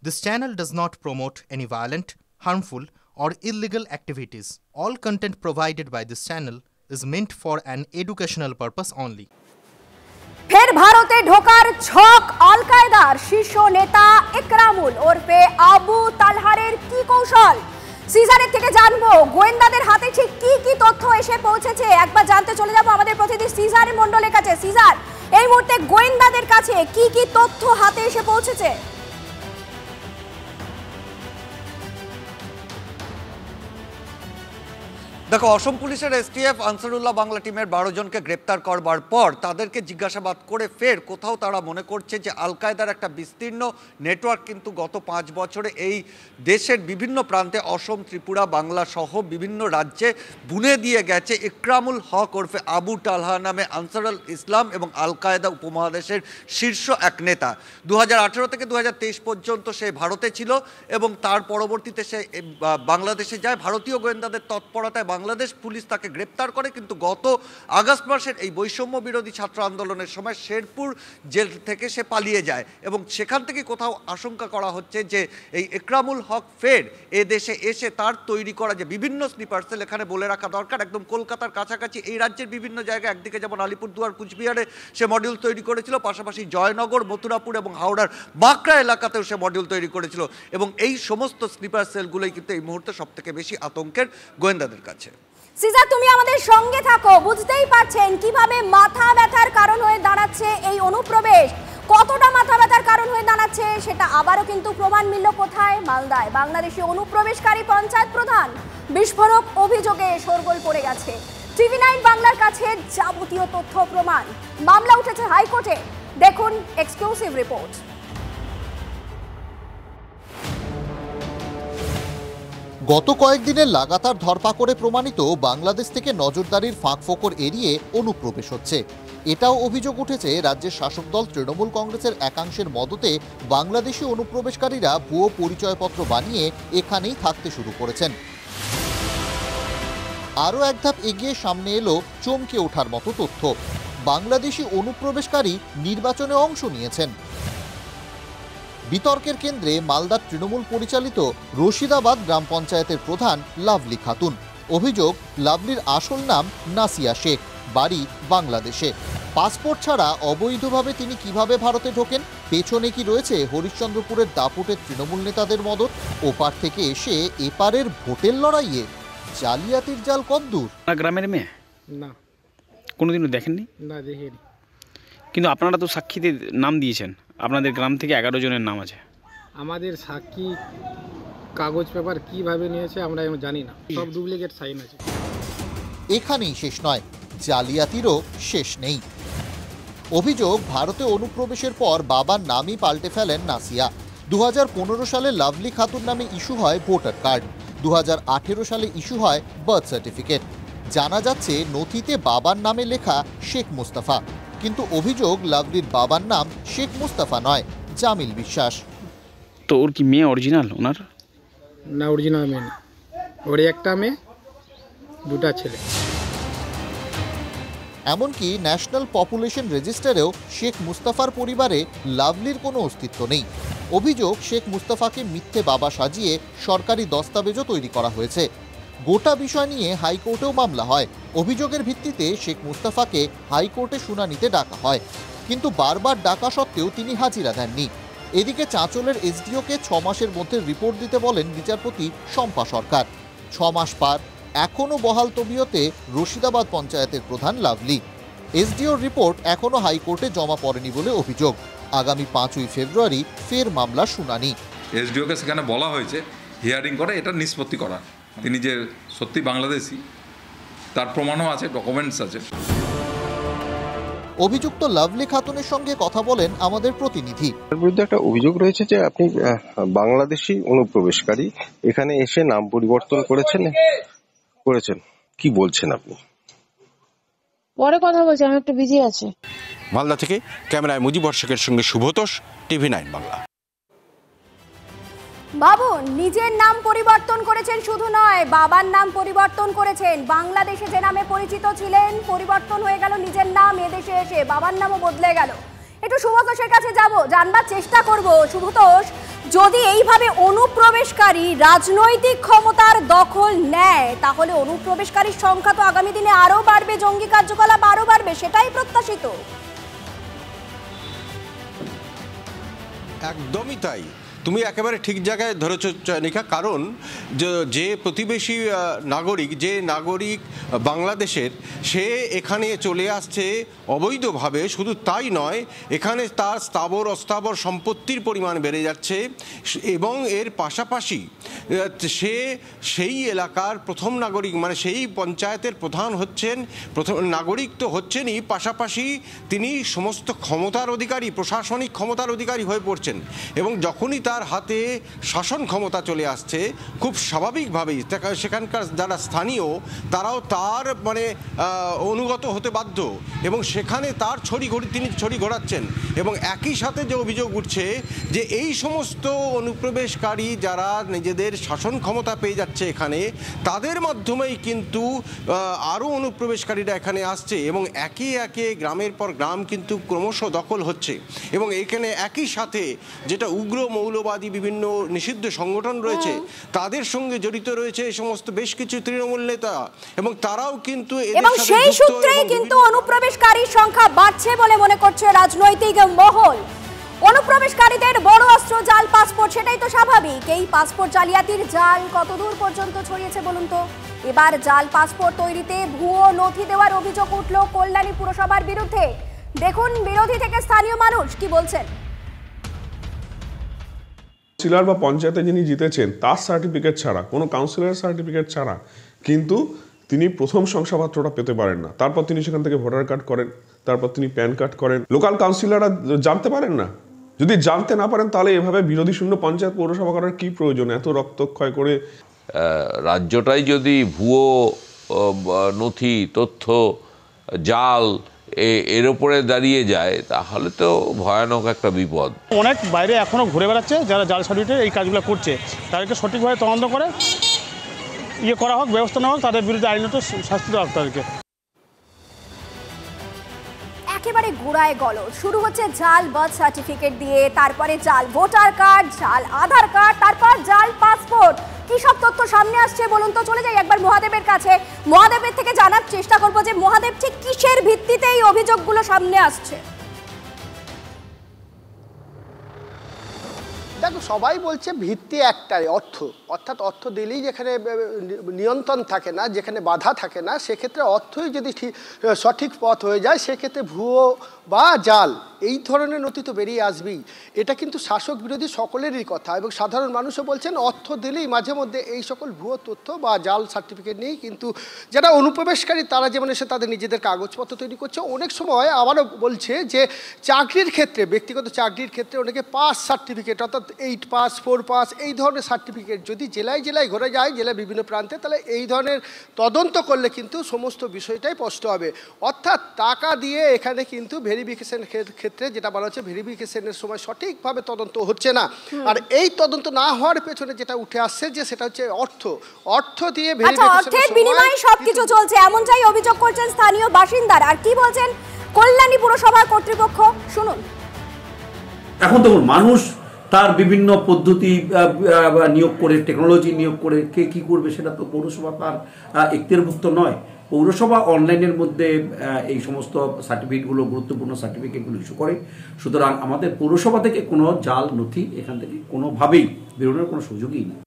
This channel does not promote any violent, harmful, or illegal activities. All content provided by this channel is meant for an educational purpose only. फिर भारते ढोकार छक আল কায়দার শীর্ষ নেতা ইকরামুল ওরফে আবু তালহারের কি কৌশল সিজারের থেকে জানবো গোয়েন্দাদের হাতে ঠিক কি তথ্য এসে পৌঁছেছে একবার জানতে চলে যাব আমাদের প্রতিনিধি সিজার মণ্ডলের কাছে। সিজার, এই মুহূর্তে গোয়েন্দাদের কাছে কি তথ্য হাতে এসে পৌঁছেছে? দেখো, অসম পুলিশের এসটিএফ আনসারুল্লাহ বাংলা টিমের 12 জনকে গ্রেপ্তার করবার পর তাদেরকে জিজ্ঞাসাবাদ করে ফের কোথাও তারা মনে করছে যে আল কায়দার একটা বিস্তীর্ণ নেটওয়ার্ক কিন্তু গত 5 বছরে এই দেশের বিভিন্ন প্রান্তে অসম, ত্রিপুরা, বাংলা সহ বিভিন্ন রাজ্যে বুনে দিয়ে গেছে। ইকরামুল হক ওরফে আবু তালহা নামে আনসারুল ইসলাম এবং আল কায়দা উপমহাদেশের শীর্ষ এক নেতা। 2018 থেকে 2023 পর্যন্ত সে ভারতে ছিল এবং তার পরবর্তীতে সে বাংলাদেশে যায়। ভারতীয় গোয়েন্দাদের তৎপরতায় বাংলাদেশ পুলিশ তাকে গ্রেপ্তার করে, কিন্তু গত আগস্ট মাসের এই বৈষম্য বিরোধী ছাত্র আন্দোলনের সময় শেরপুর জেল থেকে সে পালিয়ে যায় এবং সেখান থেকে কোথাও আশঙ্কা করা হচ্ছে যে এই ইকরামুল হক ফের এ দেশে এসে তার তৈরি করা যে বিভিন্ন স্লিপার সেল, এখানে বলে রাখা দরকার একদম কলকাতার কাছাকাছি এই রাজ্যের বিভিন্ন জায়গায়, একদিকে যেমন আলিপুরদুয়ার, কুচবিহারে সে মডিউল তৈরি করেছিল, পাশাপাশি জয়নগর, মথুরাপুর এবং হাওড়ার বাঁকড়া এলাকাতেও সে মডিউল তৈরি করেছিল এবং এই সমস্ত স্লিপার সেলগুলোই কিন্তু এই মুহূর্তে সবথেকে বেশি আতঙ্কের গোয়েন্দাদের কাছে। সিজা, তুমি আমাদের সঙ্গে থাকো। বুঝতেই পারছেন কিভাবে মাথা ব্যথার কারণ হয়ে দাঁড়াচ্ছে এই অনুপ্রবেশ, কতটা মাথা ব্যথার কারণ হয়ে দাঁড়াচ্ছে সেটা আবারও কিন্তু প্রমাণ মিলল কোথায়? মালদায় বাংলাদেশি অনুপ্রবেশকারী পঞ্চায়েত প্রধান বিস্ফোরক অভিযোগে শোরগোল পড়ে গেছে। TV9 বাংলার কাছে যাবতীয় তথ্য প্রমাণ, মামলা উঠেছে হাইকোর্টে। দেখুন এক্সক্লুসিভ রিপোর্ট। গত কয়েকদিনের লাগাতার ধরপাকড়ে প্রমাণিত বাংলাদেশ থেকে নজরদারির ফাঁকফোকর এড়িয়ে অনুপ্রবেশ হচ্ছে। এটাও অভিযোগ উঠেছে রাজ্যের শাসক দল তৃণমূল কংগ্রেসের একাংশের মদতে বাংলাদেশি অনুপ্রবেশকারীরা ভুয়ো পরিচয়পত্র বানিয়ে এখানেই থাকতে শুরু করেছেন। আরও এক ধাপ এগিয়ে সামনে এলো চমকে ওঠার মতো তথ্য, বাংলাদেশি অনুপ্রবেশকারী নির্বাচনে অংশ নিয়েছেন। বিতর্কের কেন্দ্রে মালদার তৃণমূল পরিচালিত রশিদাবাদ গ্রাম পঞ্চায়েতের প্রধান লাভলি খাতুন। অভিযোগ, লাভলির আসল নাম নাসিয়া শেখ, বাড়ি বাংলাদেশে। পাসপোর্ট ছাড়া অবৈধভাবে তিনি কিভাবে ভারতে ঢোকেন? পেছনে কি রয়েছে হরিশ্চন্দ্রপুরের দাপুটের তৃণমূল নেতাদের মদত? ওপার থেকে এসে এপারের ভোটের লড়াইয়ে জালিয়াতির জাল কদ্দূর? গ্রামের মেয়ে না, কোনোদিনও দেখেননি? না, দেখিনি। কিন্তু আপনারা তো সাক্ষীদের নাম দিয়েছেন, আপনাদের গ্রাম থেকে 11 জনের নাম আছে। আমাদের সাক্ষী কাগজ পেপার কিভাবে নিয়েছে আমরা জানি না, সব ডুপ্লিকেট সাইন আছে। এখানেই শেষ নয়, জালিয়াতিরও শেষ নেই। অভিযোগ, ভারতে অনুপ্রবেশের পর বাবার নামই পাল্টে ফেলেন নাসিয়া। 2015 সালে লাভলি খাতুন নামে ইস্যু হয় ভোটার কার্ড, 2018 সালে ইস্যু হয় বার্থ সার্টিফিকেট। জানা যাচ্ছে নথিতে বাবার নামে লেখা শেখ মুস্তাফা, কিন্তু অভিযোগ লাভলির বাবার নাম শেখ মুস্তাফা নয়, জামিল বিশ্বাস। তো ওর কি মেয়ে অরিজিনাল? ওনার না, অরিজিনাল মেয়ে না, ওর একটা মেয়ে, দুটা ছেলে। এমনকি ন্যাশনাল পপুলেশন রেজিস্টারেও শেখ মুস্তাফার পরিবারে লাভলির কোনো অস্তিত্ব নেই। অভিযোগ, শেখ মুস্তাফাকে মিথ্যে বাবা সাজিয়ে সরকারি দস্তাবেজও তৈরি করা হয়েছে। গোটা বিষয় নিয়ে হাইকোর্টেও মামলা হয়। অভিযোগের ভিত্তিতে শেখ মুস্তাফাকে হাইকোর্টে শুনানিতে ডাকা হয়, কিন্তু বারবার ডাকা সত্ত্বেও তিনি হাজিরা দেননি। এদিকে চাঁচলের এসডিওকে 6 মাসের মধ্যে রিপোর্ট দিতে বলেন বিচারপতি শম্পা সরকার। 6 মাস পার, এখনও বহাল তবিয়তে রশিদাবাদ পঞ্চায়েতের প্রধান লাভলি। এসডিওর রিপোর্ট এখনও হাইকোর্টে জমা পড়েনি বলে অভিযোগ। আগামী 5ই ফেব্রুয়ারি ফের মামলার শুনানি। এসডিওকে সেখানে বলা হয়েছে হিয়ারিং করে এটা নিষ্পত্তি করা, তিনি যে সত্যি বাংলাদেশি তার প্রমাণও আছে, ডকুমেন্টস আছে। অভিযুক্ত লাভলি খাতুনের সঙ্গে কথা বলেন আমাদের প্রতিনিধি। তার বিরুদ্ধে একটা অভিযোগ রয়েছে যে আপনি বাংলাদেশি অনুপ্রবেশকারী, এখানে এসে নাম পরিবর্তন করেছেন, কি বলছেন আপনি? পরে কথা বলছি, আমি একটু বিজি আছি। মালদা থেকে ক্যামেরায় মুজিবর শেখের সঙ্গে শুভতোষ, TV9 বাংলা। ভাবুন, নিজের নাম পরিবর্তন করেছেন, শুধু নয় বাবার নাম পরিবর্তন করেছেন। বাংলাদেশে যে নামে পরিচিত ছিলেন পরিবর্তন হয়ে গেল নিজের নাম, এদেশে এসে বাবার নামও বদলে গেল। একটু শুভতোষের কাছে যাব, জানবার চেষ্টা করব শুভতোষ, যদি এইভাবে অনুপ্রবেশকারী রাজনৈতিক ক্ষমতার দখল নেয় তাহলে অনুপ্রবেশকারীর সংখ্যা তো আগামী দিনে আরো বাড়বে, জঙ্গি কার্যকলাপ আরো বাড়বে, সেটাই প্রত্যাশিত। একদমই তাই, তুমি একেবারে ঠিক জায়গায় ধরেছ নিকা। কারণ যে প্রতিবেশী নাগরিক, যে নাগরিক বাংলাদেশের, সে এখানে চলে আসছে অবৈধভাবে। শুধু তাই নয়, এখানে তার স্থাবর অস্থাবর সম্পত্তির পরিমাণ বেড়ে যাচ্ছে এবং এর পাশাপাশি সে সেই এলাকার প্রথম নাগরিক, মানে সেই পঞ্চায়েতের প্রধান হচ্ছেন, প্রথম নাগরিক তো হচ্ছেনই, পাশাপাশি তিনি সমস্ত ক্ষমতার অধিকারী, প্রশাসনিক ক্ষমতার অধিকারী হয়ে পড়ছেন। এবং যখনই তার হাতে শাসন ক্ষমতা চলে আসছে, খুব স্বাভাবিকভাবেই সেখানকার যারা স্থানীয় তারাও তার মানে অনুগত হতে বাধ্য এবং সেখানে তার তিনি ছড়ি ঘোরাচ্ছেন। এবং একই সাথে যে অভিযোগ উঠছে যে এই সমস্ত অনুপ্রবেশকারী যারা নিজেদের শাসন ক্ষমতা পেয়ে যাচ্ছে এখানে, তাদের মাধ্যমেই কিন্তু আরও অনুপ্রবেশকারীরা এখানে আসছে এবং একে একে গ্রামের পর গ্রাম কিন্তু ক্রমশ দখল হচ্ছে। এবং এখানে একই সাথে যেটা উগ্র মৌলবাদী বিভিন্ন নিষিদ্ধ সংগঠন রয়েছে, তাদের সঙ্গে জড়িত রয়েছে এই সমস্ত বেশ কিছু তৃণমূল নেতা এবং তারাও কিন্তু এবং সেই সূত্রেই কিন্তু অনুপ্রবেশকারীর সংখ্যা বাড়ছে বলে মনে করছে রাজনৈতিক মহল। অনুপ্রবেশকারীদের বড় অস্ত্র জাল পাসপোর্ট, সেটাই তো স্বাভাবিক। এই পাসপোর্ট জালিয়াতির জাল কতদূর পর্যন্ত ছড়িয়েছে বলুন তো? এবার জাল পাসপোর্ট তৈরিতে ভুয়ো নথি দেওয়ার অভিযোগ উঠল কল্যাণী পুরসভার বিরুদ্ধে। দেখুন বিরোধী থেকে স্থানীয় মানুষ কি বলছেন। কাউন্সিলর বা পঞ্চায়েতে যিনি জিতেছেন তার সার্টিফিকেট ছাড়া, কোনো কাউন্সিলরের সার্টিফিকেট ছাড়া কিন্তু তিনি প্রথম শংসাপত্রটা পেতে পারেন না। তারপর তিনি সেখান থেকে ভোটার কার্ড করেন, তারপর তিনি প্যান কার্ড করেন। লোকাল কাউন্সিলররা জানতে পারেন না। যদি জানতে না পারেন তাহলে এভাবে বিরোধী শূন্য পঞ্চায়েত পৌরসভা করার কি প্রয়োজন? এত রক্তক্ষয় করে রাজ্যটাই যদি ভুয়ো নথি, তথ্য, জাল এর উপরে দাঁড়িয়ে যায় তাহলে তো ভয়ানক একটা বিপদ। অনেক বাইরে এখনও ঘুরে বেড়াচ্ছে যারা জাল সার্টিফিকেট এই কাজগুলো করছে, তাদেরকে সঠিকভাবে তদন্ত করে করা হোক, ব্যবস্থা নেওয়া হোক, তাদের বিরুদ্ধে আইনত শাস্তি দেওয়া হোক তাদেরকে। একেবারে গোড়ায় গলদ শুরু হচ্ছে জাল বার্থ সার্টিফিকেট দিয়ে, তারপরে জাল ভোটার কার্ড, জাল আধার কার্ড, তারপর জাল পাসপোর্ট। কি সব তথ্য সামনে আসছে বলুন তো? চলে যাই একবার মহাদেবের কাছে। মহাদেবের থেকে জানার চেষ্টা করবো যে মহাদেব ঠিক কিসের ভিত্তিতে এই অভিযোগগুলো সামনে আসছে। দেখো, সবাই বলছে ভিত্তি একটাই, অর্থ। অর্থাৎ অর্থ দিলেই যেখানে নিয়ন্ত্রণ থাকে না, যেখানে বাধা থাকে না, সেক্ষেত্রে অর্থই যদি সঠিক পথ হয়ে যায়, সেক্ষেত্রে ভুয়ো বা জাল এই ধরনের নথি তো বেরিয়ে আসবেই। এটা কিন্তু শাসক বিরোধী সকলেরই কথা এবং সাধারণ মানুষও বলছেন অর্থ দিলেই মাঝে মধ্যে এই সকল ভুয়ো তথ্য বা জাল সার্টিফিকেট নিয়েই কিন্তু যারা অনুপ্রবেশকারী তারা যেমন এসে তাদের নিজেদের কাগজপত্র তৈরি করছে। অনেক সময় আবারও বলছে যে চাকরির ক্ষেত্রে, ব্যক্তিগত চাকরির ক্ষেত্রে অনেকে পাস সার্টিফিকেট অর্থাৎ 8 পাস 4 পাস এই ধরনের সার্টিফিকেট যদি জেলায় জেলায় ঘুরে যায়, জেলার বিভিন্ন প্রান্তে, তাহলে এই ধরনের তদন্ত করলে কিন্তু সমস্ত বিষয়টাই স্পষ্ট হবে। অর্থাৎ টাকা দিয়ে এখানে কিন্তু ভেরিফিকেশন ক্ষেত্রে যেটা বলা হচ্ছে ভেরিফিকেশনের সময় সঠিকভাবে তদন্ত হচ্ছে না। আর এই তদন্ত না হওয়ার পেছনে যেটা উঠে আসছে যে সেটা হচ্ছে অর্থ দিয়ে অর্থের বিনিময়ে সবকিছু চলছে, এমনটাই অভিযোগ করছেন স্থানীয় বাসিন্দারা। আর কি বলছেন কল্যাণী পুরসভার কর্তৃপক্ষ শুনুন। এখন তো মানুষ তার বিভিন্ন পদ্ধতি নিয়োগ করে, টেকনোলজি নিয়োগ করে কে কি করবে সেটা তো পৌরসভা তার এখতিয়ারভুক্ত নয়। পৌরসভা অনলাইনের মধ্যে এই সমস্ত সার্টিফিকেটগুলো, গুরুত্বপূর্ণ সার্টিফিকেটগুলো ইস্যু করে। সুতরাং আমাদের পৌরসভা থেকে কোনো জাল নথি এখান থেকে কোনোভাবেই বেরোনোর কোনো সুযোগই নেই।